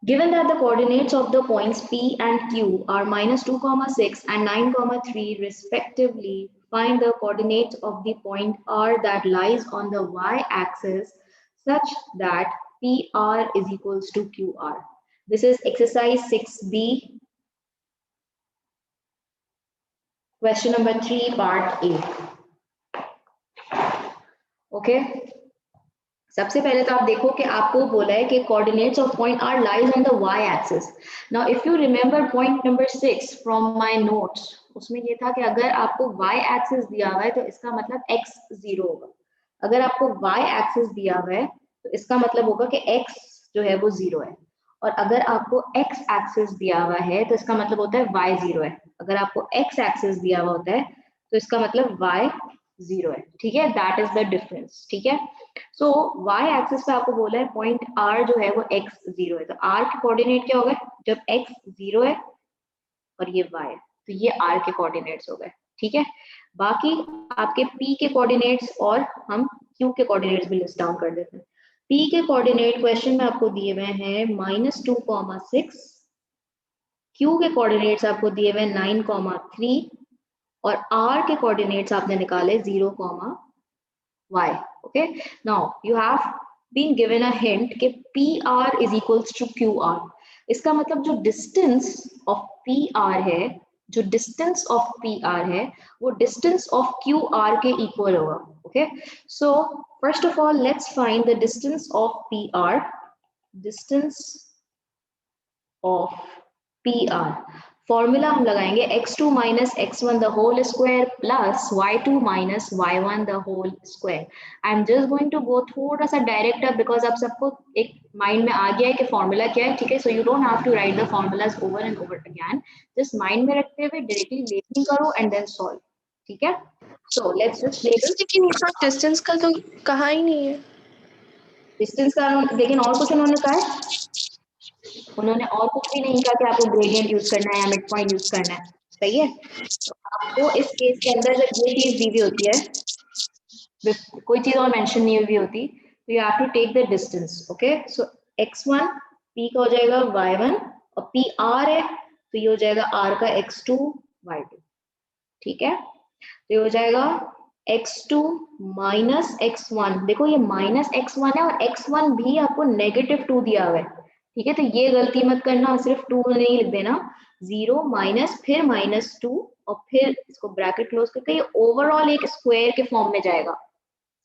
Given that the coordinates of the points P and Q are -2, 6 and 9, 3 respectively, find the coordinates of the point R that lies on the y-axis such that PR is equals to QR. This is exercise 6B, question number 3, part A. Okay. सबसे पहले तो आप देखो कि आपको बोला है कि coordinates of point R lies on the y axis. Now if you remember point number 6 from my notes, उसमें ये था कि अगर आपको वाई एक्सिस दिया हुआ है तो इसका मतलब x 0 होगा. अगर आपको वाई एक्सिस दिया हुआ है तो इसका मतलब होगा कि x जो है वो 0 है. और अगर आपको x एक्सिस दिया हुआ है तो इसका मतलब होता है y 0 है. अगर आपको x एक्सिस दिया हुआ होता है तो इसका मतलब y 0 है. ठीक है, दैट इज द डिफरेंस. ठीक है, सो y एक्सिस पे आपको बोला है पॉइंट r जो है वो x 0 है. तो r के कोऑर्डिनेट क्या होगा जब x 0 है और ये y है, तो ये r के कोऑर्डिनेट्स हो गए. ठीक है, बाकी आपके p के कोऑर्डिनेट्स और हम q के कोऑर्डिनेट्स भी लिस्ट डाउन कर देते हैं. p के कोऑर्डिनेट क्वेश्चन में आपको दिए हुए हैं -2, 6. q के कोऑर्डिनेट्स आपको दिए हुए हैं 9, 3 और r के कोऑर्डिनेट्स आपने निकाले 0, y. Okay, now you have been given a hint कि PR is equals to QR. इसका मतलब जो distance of PR है, जो distance of PR है, वो distance of QR के equal होगा. Okay, so first of all let's find the distance of PR. Distance of PR. Formula हम लगाएंगे x2 minus x1 the whole square plus y2 minus y1 the whole square. I'm just going to go थोड़ा सा direct अब because आप सबको एक mind में आ गया है कि फॉर्मूला क्या है. ठीक है, so you don't have to write the formulas over and over again. Just mind में रखते हुए डायरेक्टली लेबलिंग करो एंड देन सॉल्व. ठीक है, सो लेट्स जस्ट लेबल. लेकिन यहाँ डिस्टेंस का तो कहा ही नहीं है. डिस्टेंस का लेकिन और कुछ उन्होंने कहा है. उन्होंने और कुछ भी नहीं कहा कि आपको ग्रेडियंट यूज करना है या मिड पॉइंट यूज करना है. सही है, तो आपको इस केस के अंदर जब ये चीज दी हुई होती है, कोई चीज और मेंशन नहीं हुई होती, तो you have to take the distance. Okay, so x1 p का हो जाएगा y1 और p r है तो ये हो जाएगा r का x2 y2. ठीक है, तो ये हो जाएगा x2 माइनस x1. देखो ये माइनस x1 है और x1 भी आपको -2 दिया हुआ है. ठीक है, तो ये गलती मत करना, सिर्फ 2 नहीं लिख देना. 0 माइनस फिर -2 और फिर इसको ब्रैकेट क्लोज करके ये ओवरऑल एक स्क्वायर के फॉर्म में जाएगा.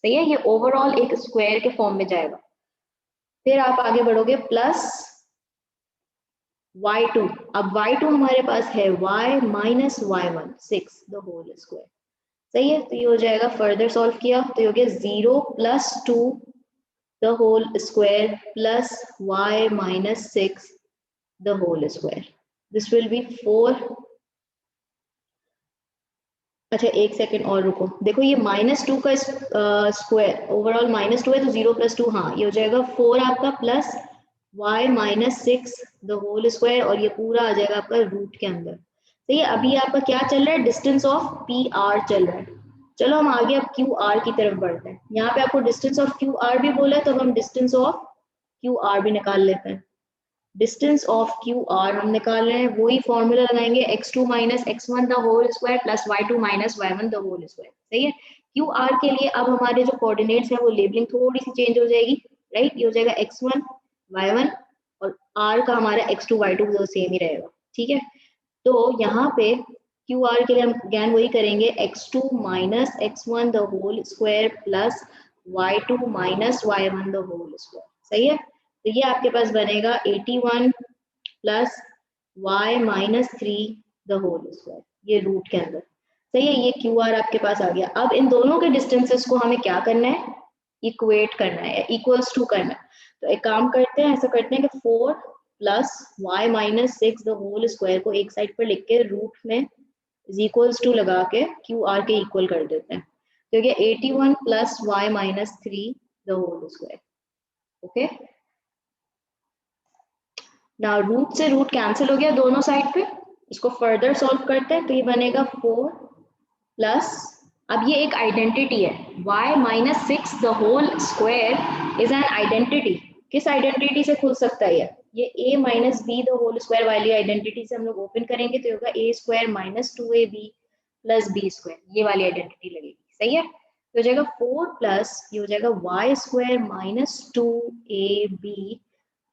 सही है, ये ओवरऑल एक स्क्वायर के फॉर्म में जाएगा. फिर आप आगे बढ़ोगे प्लस y2. अब y2 हमारे पास है y minus y1 6 the whole square. सही है, तो ये हो जाएगा, फर्दर सॉल्व किया तो ये हो गया 0 plus 2 the whole square plus y minus 6 the whole square. This will be 4. अच्छा एक सेकेंड और रुको, देखो ये -2 का स्क्वायर ओवरऑल -2 है तो 0 प्लस 2, हाँ ये हो जाएगा 4 आपका plus y minus 6 the whole square और ये पूरा आ जाएगा आपका रूट के अंदर. सही है, अभी आपका क्या चल रहा है, डिस्टेंस ऑफ पी आर चल रहा है. चलो हम आगे अब क्यू आर की तरफ बढ़ते हैं. यहाँ पे आपको डिस्टेंस ऑफ क्यू आर भी बोला है तो हम डिस्टेंस ऑफ क्यू आर भी निकाल लेते हैं. डिस्टेंस ऑफ क्यू आर हम निकाल रहे हैं, वही फॉर्मूला लगाएंगे x2 minus x1 the whole square plus y2 minus y1 the whole square. सही है, क्यू आर के लिए अब हमारे जो कोऑर्डिनेट्स हैं वो लेबलिंग थोड़ी सी चेंज हो जाएगी. राइट, ये हो जाएगा x1 y1 और r का हमारा x2 y2 तो सेम ही रहेगा. ठीक है, तो यहाँ पे क्यू आर के लिए हम अगेन वही करेंगे, x2 minus x1 the whole square plus y2 minus y1 the whole square. सही है, तो ये आपके पास बनेगा 81 plus y minus 3 the whole square, ये रूट के अंदर. सही है, ये क्यू आर आपके पास आ गया. अब इन दोनों के डिस्टेंसेस को हमें क्या करना है, इक्वेट करना है, इक्वल्स टू करना है. तो एक काम करते हैं, ऐसा करते हैं कि 4 plus y minus 6 the whole square को एक साइड पर लिख के रूट में इज इक्वल्स टू लगा के क्यू आर के इक्वल कर देते हैं. तो ये 81 plus y minus 3 the whole square. Okay, ना रूट से रूट कैंसिल हो गया दोनों साइड पे. इसको फर्दर सॉल्व करते हैं तो ये बनेगा 4 प्लस, अब ये एक आइडेंटिटी है, y minus 6 the whole square is an identity. किस आइडेंटिटी से खुल सकता है ये a minus b the whole square वाली आइडेंटिटी से हम लोग ओपन करेंगे तो होगा a square minus 2ab plus b square, ये वाली आइडेंटिटी लगेगी, सही है। तो हो जाएगा 4 प्लस ये हो जाएगा y square minus 2ab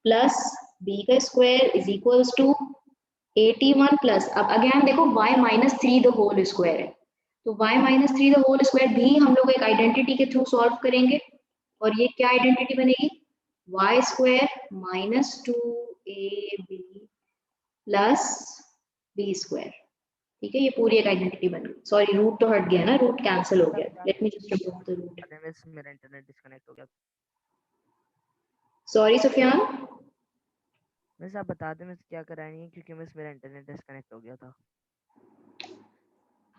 plus b का square is equals to 81 plus, अब अगेन देखो y minus 3 the whole square है, तो y minus 3 the whole square भी हम लोग एक आइडेंटिटी के थ्रू सॉल्व करेंगे और ये क्या आइडेंटिटी बनेगी y square minus 2ab plus b square, ठीक है। ये पूरी एक आइडेंटिटी बन गई, सॉरी रूट तो हट गया ना, रूट कैंसिल हो गया, let me just remove the root. मेरा इंटरनेट डिस्कनेक्ट हो गया। सॉरी सुफियान, मिस आप बता दें मिस क्या करानी है, क्योंकि मिस मेरा इंटरनेट डिस्कनेक्ट हो गया था।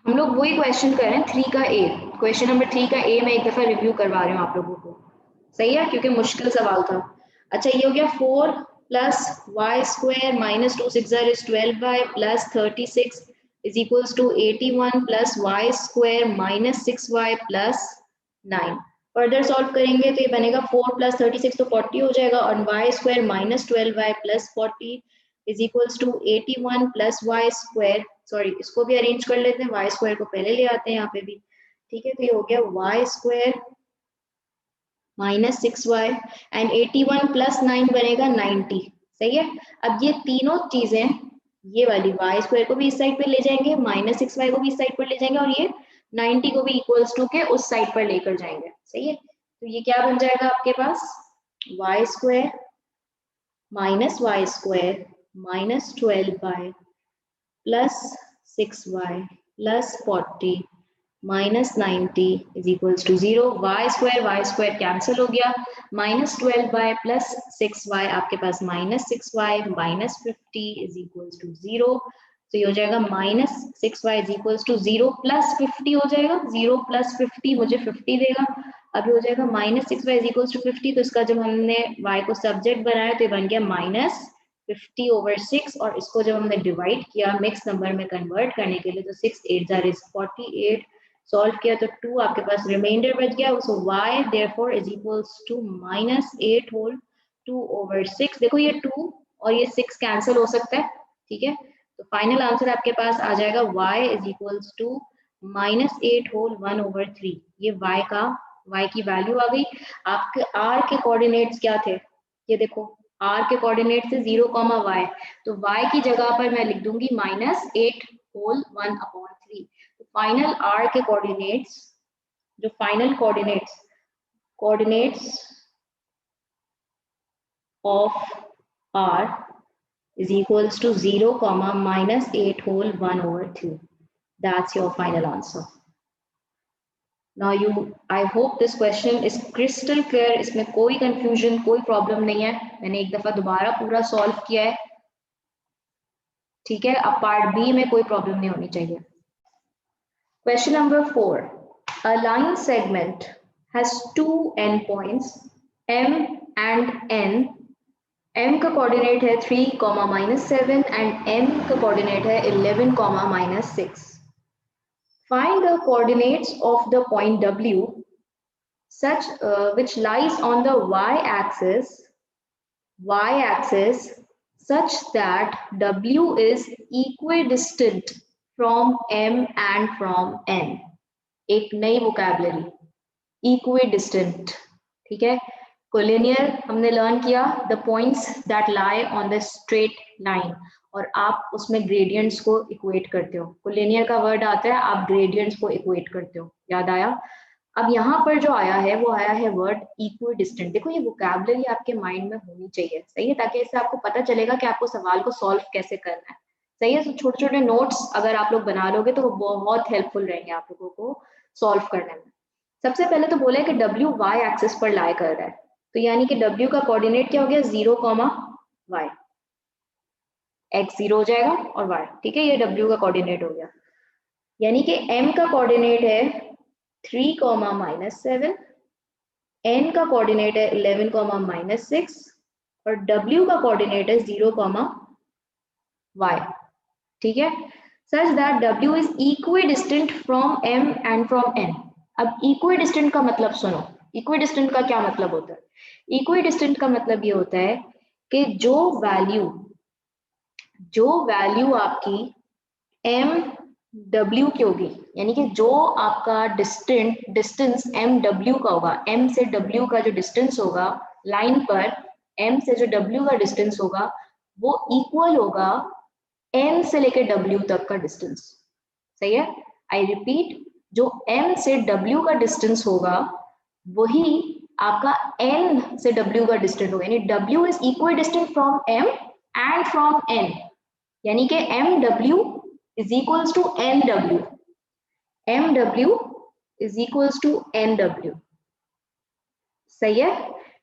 हम लोग वही क्वेश्चन कर रहे हैं 3 का ए, क्वेश्चन नंबर 3 का ए मैं एक दफा रिव्यू करवा रही हूँ आप लोगों को, सही है, क्योंकि मुश्किल सवाल था। अच्छा ये हो गया 4 plus y square minus 2 6 is 12y plus 36 is equals to 81 plus y square minus 6y plus 9। Further solve करेंगे तो ये बनेगा 4 प्लस 36 तो 40 हो जाएगा और y square minus 12y plus 40 is equals to 81 plus y square, sorry इसको भी अरेंज कर लेते हैं, वाई स्क्वायर को पहले ले आते हैं यहाँ पे भी, ठीक है। तो ये हो गया y square minus 6y and 81 plus 9 बनेगा 90, सही है। अब ये तीनों चीजें ये वाली वाई स्क्वायर को भी इस साइड पे ले जाएंगे, माइनस 6y को भी इस साइड पर ले जाएंगे और ये 90 को भी इक्वल्स टू के उस साइड पर लेकर जाएंगे, सही है। तो ये क्या बन जाएगा आपके पास y square minus y square minus 12y plus 6y plus 40 minus 90 is equals to 0, y square cancel हो गया, माइनस 12y प्लस 6y आपके पास minus 6y minus 50 is equals to 0, तो ये हो जाएगा minus 6y is equals to 0 plus 50 हो जाएगा, 0 प्लस 50 मुझे 50 देगा, अभी हो जाएगा minus 6y is equals to 50, तो इसका जब हमने y को सब्जेक्ट बनाया तो ये बन गया माइनस 50 ओवर 6 और इसको जब हमने डिवाइड किया मिक्स नंबर में कन्वर्ट करने के लिए तो 6 8 जार इज 48, सॉल्व किया तो 2 आपके पास रिमाइंडर बच गया, so y therefore is equals to minus 8 whole 2 over 6, देखो ये 2 और ये 6 कैंसिल हो सकता है, ठीक है। तो फाइनल आंसर आपके पास आ जाएगा y is equals to minus 8 whole 1 over 3, ये y की वैल्यू आ गई। आपके r के कोऑर्डिनेट्स क्या थे, ये देखो r के कोऑर्डिनेट से 0, y, तो y की जगह पर मैं लिख दूंगी माइनस 8 होल 1 अपॉन 3, तो फाइनल r के कोऑर्डिनेट्स, जो final coordinates of r is equals to 0, minus 8 whole 1 over 3. That's your final answer. Now I hope this question is crystal clear. इसमें कोई confusion, कोई problem नहीं है, मैंने एक दफा दोबारा पूरा solve किया है, ठीक है। अब part B में कोई problem नहीं होनी चाहिए। Question number 4. A line segment has two endpoints M and N. M का कोऑर्डिनेट है 3, -7 एंड N का कोऑर्डिनेट है 11, -6. Find the coordinates of the point W such which lies on the y-axis such that W is equidistant from M and from N. एक नई vocabulary, equidistant, ठीक है। Collinear हमने learn किया the points that lie on the straight line, और आप उसमें gradients को इक्वेट करते हो, कोलिनियर का वर्ड आता है आप ग्रेडियंट्स को इक्वेट करते हो, याद आया। अब यहाँ पर जो आया है वो आया है वर्ड इक्विडिस्टेंट, देखो ये वोकैबुलरी आपके माइंड में होनी चाहिए, सही है, ताकि इससे आपको पता चलेगा कि आपको सवाल को सॉल्व कैसे करना है, सही है। तो छोटे छोटे नोट्स अगर आप लोग बना लोगे तो वो बहुत हेल्पफुल रहेंगे आप लोगों को सॉल्व करने में। सबसे पहले तो बोला है कि W y एक्सिस पर लाई कर रहा है, तो यानी कि W का कोऑर्डिनेट क्या हो गया 0, y, x 0 हो जाएगा और y, ठीक है, ये W का कोऑर्डिनेट हो गया। यानी कि M का कोऑर्डिनेट है 3, -7, N का कोऑर्डिनेट है 11, -6 और W का कोऑर्डिनेट है 0, y, ठीक है, such that W is equidistant from M and from N। अब equidistant का मतलब सुनो, इक्विडिस्टेंट का क्या मतलब होता है? इक्विडिस्टेंट का मतलब ये होता है कि जो वैल्यू आपकी एम डब्ल्यू की होगी, यानी कि जो आपका डिस्टेंस एम डब्ल्यू का होगा, एम से डब्ल्यू का जो डिस्टेंस होगा लाइन पर, एम से जो डब्ल्यू का डिस्टेंस होगा वो इक्वल होगा एन से लेकर डब्ल्यू तक का डिस्टेंस। सही है? आई रिपीट, जो एम से डब्ल्यू का डिस्टेंस होगा वही आपका एन से डब्ल्यू का डिस्टेंस होगा, यानी W is equal distant from M and from N, यानी कि M W is equals to N W, M W is equals to N W. सही है?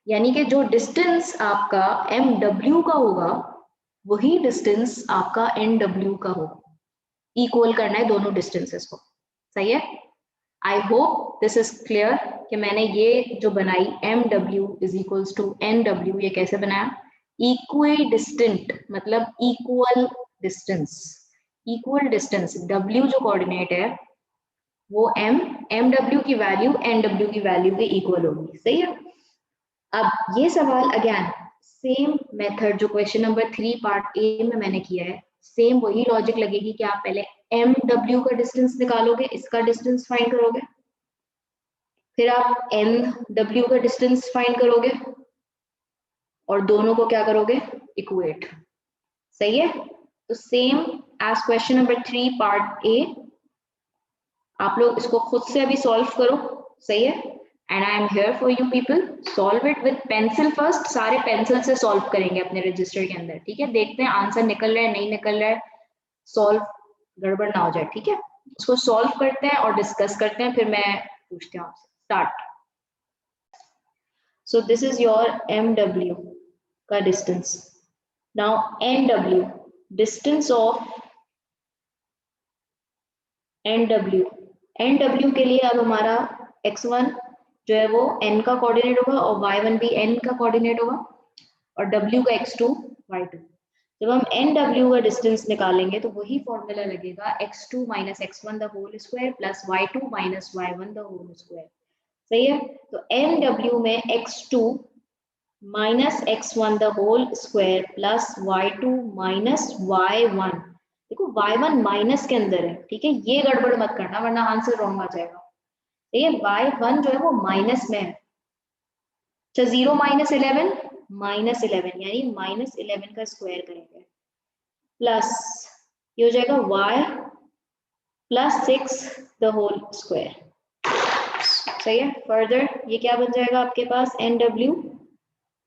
यानी कि जो डिस्टेंस आपका एम डब्ल्यू का होगा वही डिस्टेंस आपका एन डब्ल्यू का होगा, इक्वल करना है दोनों डिस्टेंसेस को। सही है? I hope this is clear कि मैंने ये जो बनाई M W is equals to N W, ये कैसे बनाया? इक्वी डिस्टेंट मतलब equal distance, equal distance W जो कोऑर्डिनेट है वो एम डब्ल्यू की वैल्यू एन डब्ल्यू की वैल्यू के इक्वल होगी। सही है? अब ये सवाल अगेन सेम मेथड जो क्वेश्चन नंबर 3 पार्ट ए में मैंने किया है, सेम वही लॉजिक लगेगी कि आप पहले एम डब्ल्यू का डिस्टेंस निकालोगे, इसका डिस्टेंस फाइंड करोगे, फिर आप एन डब्ल्यू का डिस्टेंस फाइंड करोगे और दोनों को क्या करोगे? इक्वेट। सही है? तो same as question number 3 part A, आप लोग इसको खुद से अभी सॉल्व करो। सही है? And I am here for you people, solve it with pencil first, सारे पेंसिल से सॉल्व करेंगे अपने रजिस्टर के अंदर। ठीक है? देखते हैं आंसर निकल रहा है नहीं निकल रहा है, सॉल्व गड़बड़ ना हो जाए। ठीक है? इसको सॉल्व करते हैं और डिस्कस करते हैं, फिर मैं पूछती हूँ आपसे। Start. So this is your M W का distance. Now N W, distance of N W के लिए अब हमारा x1 जो है वो n का कोऑर्डिनेट होगा और y1 भी n का कोऑर्डिनेट होगा और w का x2 y2। जब हम एन डब्ल्यू का डिस्टेंस निकालेंगे तो वही फॉर्मूला लगेगा x2 minus x1 the whole square plus y2 minus y1 the whole square. सही है? तो एन डब्ल्यू में x2 minus x1 the whole square plus y2 minus y1। देखो y1 माइनस के अंदर है, ठीक है? ये गड़बड़ मत करना वरना आंसर रॉन्ग आ जाएगा। ठीक है? y1 जो है वो माइनस में है। अच्छा, 0 माइनस 11 माइनस 11, यानी माइनस 11 का स्क्वायर करेंगे प्लस ये हो जाएगा y plus 6 the whole square. सही है? फर्दर ये क्या बन जाएगा आपके पास? एन डब्ल्यू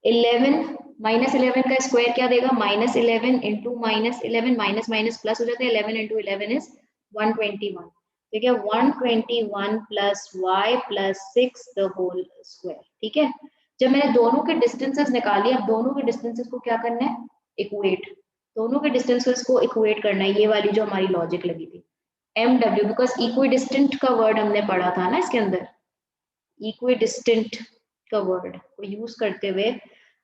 11 माइनस 11 का स्क्वायर क्या देगा? Minus 11 into minus 11, minus minus plus हो जाता है, 11 इंटू 11 इज 121। ठीक है? 121 plus y plus 6 the whole square. ठीक है? जब मैंने दोनों के डिस्टेंसेस निकाली, अब दोनों के डिस्टेंसेस को क्या करना है? इक्वेट। दोनों के डिस्टेंसेस को इक्वेट करना है, ये वाली जो हमारी लॉजिक लगी थी। एम डब्ल्यू, बिकॉज इक्विडिस्टेंट का वर्ड हमने पढ़ा था ना इसके अंदर, इक्विडिस्टेंट का वर्ड को यूज करते हुए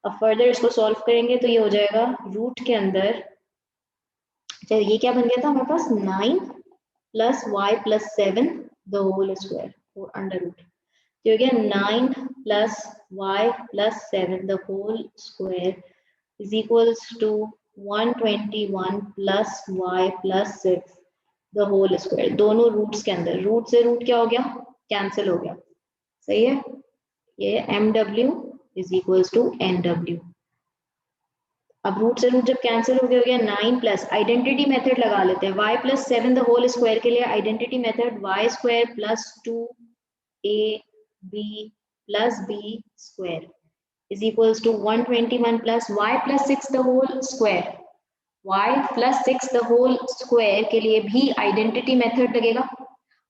अब फर्दर इसको सॉल्व करेंगे तो ये हो जाएगा रूट के अंदर। अच्छा, ये क्या बन गया था हमारे पास? 9 plus Y plus 7 the whole square और अंडर रूट। तो हो गया 9 plus Y plus 7 the whole square is equals to 121 plus Y plus 6 the whole square. दोनों रूट्स के अंदर, रूट से रूट क्या हो गया? कैंसिल हो गया। सही है? ये M W is equals to N W. अब रूट से रूट जब कैंसिल हो गया 9 प्लस आइडेंटिटी मेथड लगा लेते हैं, y plus 7 the whole square के लिए identity method y square plus 2ab plus b square is equals to 121 plus y plus 6 the whole square. y plus 6 the whole square के लिए भी identity method लगेगा।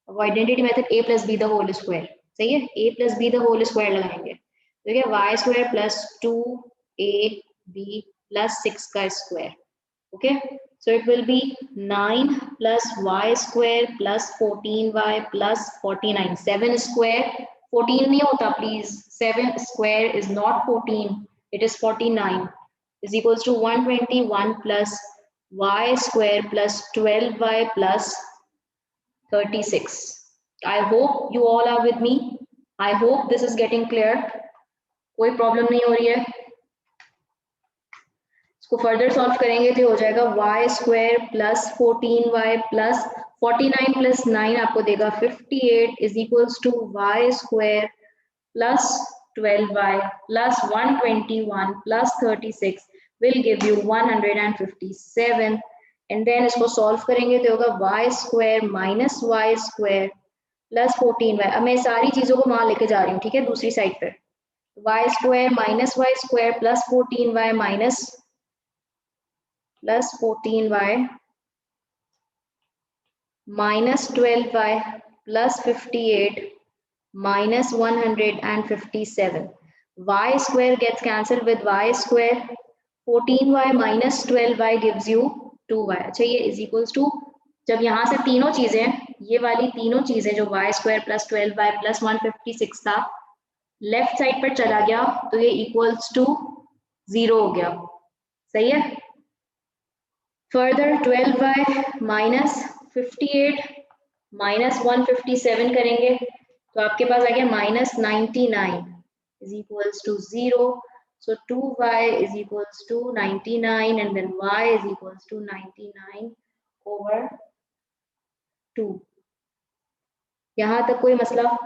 अब identity method a plus b the whole square. सही है? a plus b the whole square लगाएंगे, ठीक है? y square plus 2ab plus 6 का square. Okay, so it will be 9 plus y square plus 14y plus 49। 7 square 14 नहीं होता please, 7 square is not 14, it is 49 is equals to 121 plus y square plus 12y plus 36। I hope you all are with me. I hope this is getting clear, कोई problem नहीं हो रही है। इसको further solve करेंगे तो हो जाएगा y square plus 14y plus 49 plus 9 आपको देगा 58 is equals to y square plus 12y plus 121 plus 36 will give you 157 and then इसको सॉल्व करेंगे तो होगा y square minus y square plus 14y। अब मैं सारी चीजों को वहां लेके जा रही हूँ, ठीक है, दूसरी साइड पे। y square minus y square plus 14y minus plus 14y minus 12y plus 58 minus 157. Y square gets cancelled with y square. 14y minus 12y gives you 2y. अच्छा ये is equals to, जब यहाँ से तीनों चीजें, ये वाली तीनों चीजें जो y square plus 12y plus 156 था, लेफ्ट साइड पर चला गया तो ये equals to 0 हो गया, सही है। फर्दर 12y माइनस 58 माइनस 157 करेंगे तो आपके पास आ गया minus 99 is equals to 0। So 2y is equals to 99 and then y is equals to 99 over 2। यहां तक कोई मसला?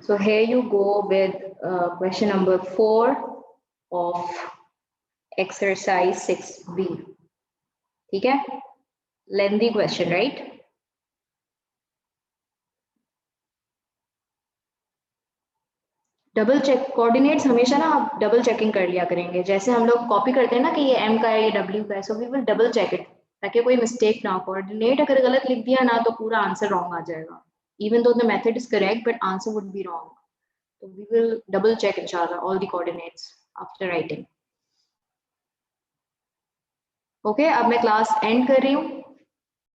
So here you go with question number 4 of exercise 6b. ठीक है, lengthy question, right? Double check coordinates हमेशा ना आप double checking कर लिया करेंगे, जैसे हम लोग कॉपी करते हैं ना कि ये m का है, ये w का है, so we will double check it ताकि कोई मिस्टेक ना हो। कोऑर्डिनेट अगर गलत लिख दिया ना तो पूरा आंसर रॉन्ग आ जाएगा, even though the method is correct but answer would be wrong. तो वी विल डबल चेक इंशाल्लाह all the coordinates after writing. Okay, अब मैं क्लास एंड कर रही हूँ।